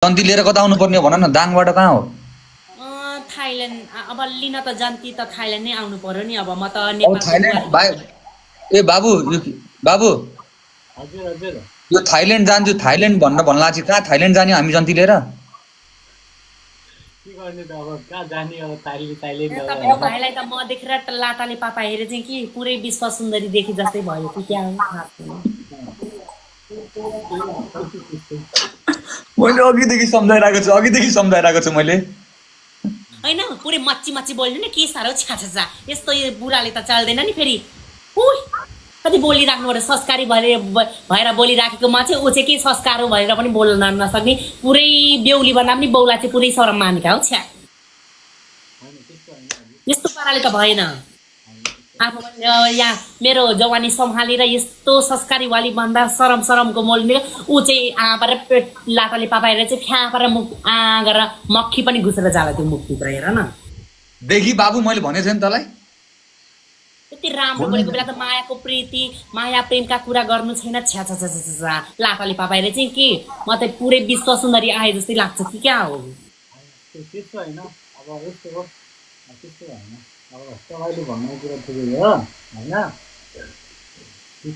जन्ती लिएर कता आउनु पर्ने हो भन न, दाङबाट कहाँ हो? थाइल्यान्ड। अब लिन त जन्ती त थाइल्यान्ड नै आउनु पर्यो नि। अब म त अब नेपाल थाइल्यान्ड भाइ ए बाबु बाबु हजुर हजुर यो थाइल्यान्ड जान्छु थाइल्यान्ड भन्ला चाहिँ कहाँ थाइल्यान्ड जाने हामी जन्ती लिएर? के गर्ने त अब कहाँ जाने अब थाइल्यान्ड तपाईँको भाइलाई त म देखेर लाटाले पापा हेरे चाहिँ कि पुरै विश्व सुन्दरी देखि जस्तै भयो कि क्या हो थाहा छैन। मैले अघिदेखि सम्झाइरहेको छु मैले। होइन पुरै मच्ची मच्ची बोल्नु नि, के साह्रो छ्याछा यस्तो बुढाले त चल्दैन नि फेरि। उही कति बोलिराख्नु पर्यो, संस्कारी भएर बोलिराखेको मान्छे ऊ चाहिँ के संस्कार हो भनेर पनि बोल्न नसक्ने, पुरै बेहुली भन्दा पनि बौला चाहिँ पुरै शरम मानेका हो। छ्या यस्तो पाराले त भएन। आफू यहाँ मेरो जवानी सम्हालेर यस्तो संस्कारीवाली भन्दा शरमको मोल मिल्यो। ऊ चाहिँ आँपार पेट लाटाले पापाएर चाहिँ फ्याँपार मुख गरेर मक्खी पनि घुसेर जाला त्यो मुखभित्र। हेर न देखि बाबु मैले भनेको थिएँ नि तँलाई, यति राम्रो बोलेको बेला त मायाको प्रीति माया प्रेमका कुरा गर्नु छैन। छ्या छ्या छ्या छ्या लाटाले पापाएर चाहिँ के म त पुरै विश्व सुन्दरी आए जस्तै लाग्छ कि क्या हो। त्यस्तो होइन, अब यस्तो हो, त्यस्तो होइन। अब तपाईँले भन्ने कुरा ठिकै हो होइन।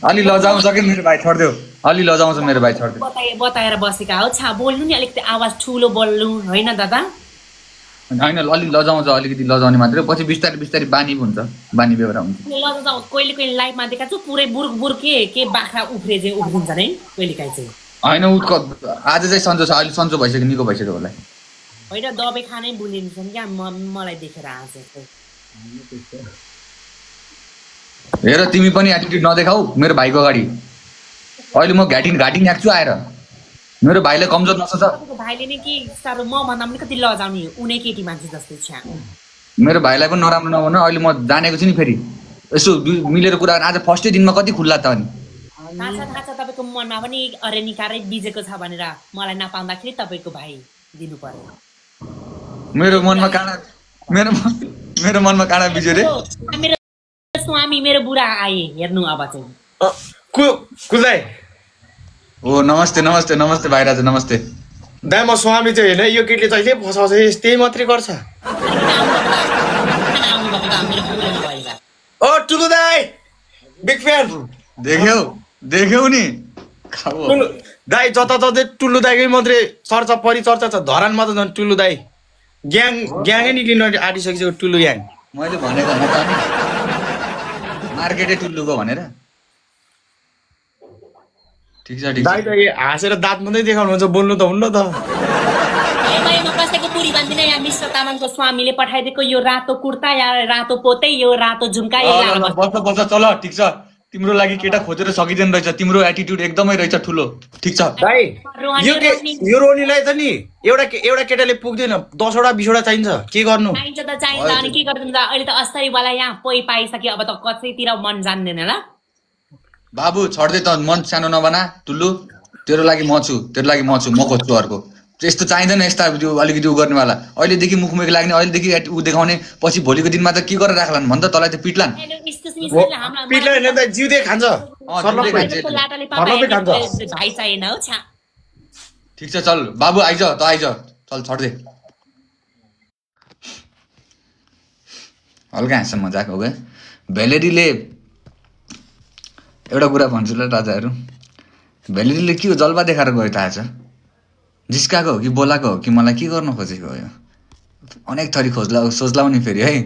अलि लजाउँछ कि मेरो भाइ छोडिदेऊ, अलि लजाउँछ मेरो भाइ छोडिदेऊ। बताएर बसेका हो। छा बोल्नु नि अलिकति आवाज ठुलो बोल्नु होइन दादा। होइन अलि लजाउँछ, अलिकति लजाउने मात्रै, पछि बिस्तारै बिस्तारै बानी हुन्छ, बानी बेहोरा हुन्छ। लजाउँछ कहिले लाइफमा देखाएको छु पुरै बुर्क के बाख्रा उफ्रे चाहिँ उफ्रिन्छ नै कहिले काहीँ चाहिँ। होइन उसको आज चाहिँ सन्चो छ, अहिले सन्चो भइसक्यो, निको भइसक्यो होला। होइन दबाई खानै भुलिन्छन् क्या मलाई देखेर आज। हेर तिमी पनि एटिट्युड नदेखाऊ मेरो भाइको अगाडि। अहिले म घाटिङ ह्याक्छु आएर, मेरो भाइले कमजोर नसोच। भाइले नै के साह्रो म भन्दा पनि कति लजाउने उनी केटी मान्छे जस्तै छ। मेरो भाइलाई पनि नराम्रो नभन। अहिले म जानेको छु नि, फेरि यसो मिलेर कुरा आज फर्स्टै दिनमा कति खुल्ला त अनि। थाहा छ तपाईँको मनमा पनि अरे निकारै बिजेको छ भनेर मलाई नपाउँदाखेरि तपाईँको भाइ दिनु पर्यो। मेरो मनमा काँडा बिज्यो रे। मेरो स्वामी मेरो बुढा आए हेर्नु अब चाहिँ। कुदाई ओ नमस्ते नमस्ते नमस्ते भाइराज नमस्ते। दाइ म स्वामी चाहिँ होइन, यो केटीले चाहिँ के फसाउँछ यस्तै मात्रै गर्छ। ओ टुलु दाइ बिग फ्यान। देख्यौ नि दाइ जताततै टुल्लु दाइकै मात्रै चर्चा परिचर्चा छ। धरानमा त झन् टुल्लु दाइ ग्याङै निक्लिन आँटिसकिसक्यो। टुल्लु ग्याङ मैले भनेको होइन त अनि, मार्केटै टुल्लुको भनेर। ठिक छ दाइ त हाँसेर दाँत मात्रै देखाउनुहुन्छ, बोल्नु त हुन्न त। कसैको पुरी बान्दिन। यहाँ मिश्र तामाङको स्वामीले पठाइदिएको यो रातो कुर्ता या रातो पोते यो रातो झुम्का बस चल ठिक छ। तिम्रो लागि केटा खोजेर सकिँदैन रहेछ, तिम्रो एटिट्युड एकदमै रहेछ ठुलो। ठिक छ दाइ यो रोनीलाई त नि एउटा केटाले पुग्दैन, 10 वटा 20 वटा चाहिन्छ। के गर्नु चाहिन्छ त चाहिन्छ अनि के गर्नु त। अहिले त अस्तरीवाला यहाँ पाइसक्यो, अब त कसैतिर मन जान्दैन ल। बाबु छोड्दै त, मन सानो नबना टुल्लु। तेरो लागि म छु, म खोज्छु अर्को। यस्तो चाहिँदैन, यस्ता अलिकति उ गर्नेवाला। अहिलेदेखि मुखमुख लाग्ने, अहिलेदेखि उ देखाउने, पछि भोलिको दिनमा त के गरेर राख्लान् भन् त, तँलाई त पिट्लान्। पिट्ला होइन दाइ, जिउदै खान्छ। भाइ चाहिएन हो। छा ठिक छ चल बाबु आइज, त आइज चल छोड्दे। हल्का हाँस्छ मजाक हो क्या। भेलेरीले एउटा कुरा भन्छु ल राजाहरू, भेलेरीले के हो जल्वा देखाएर गयो थाहा छ? जिस्काएको हो कि बोलाएको हो कि मलाई के गर्नु खोजेको हो? यो अनेक थरी सोच्ला नि फेरि है।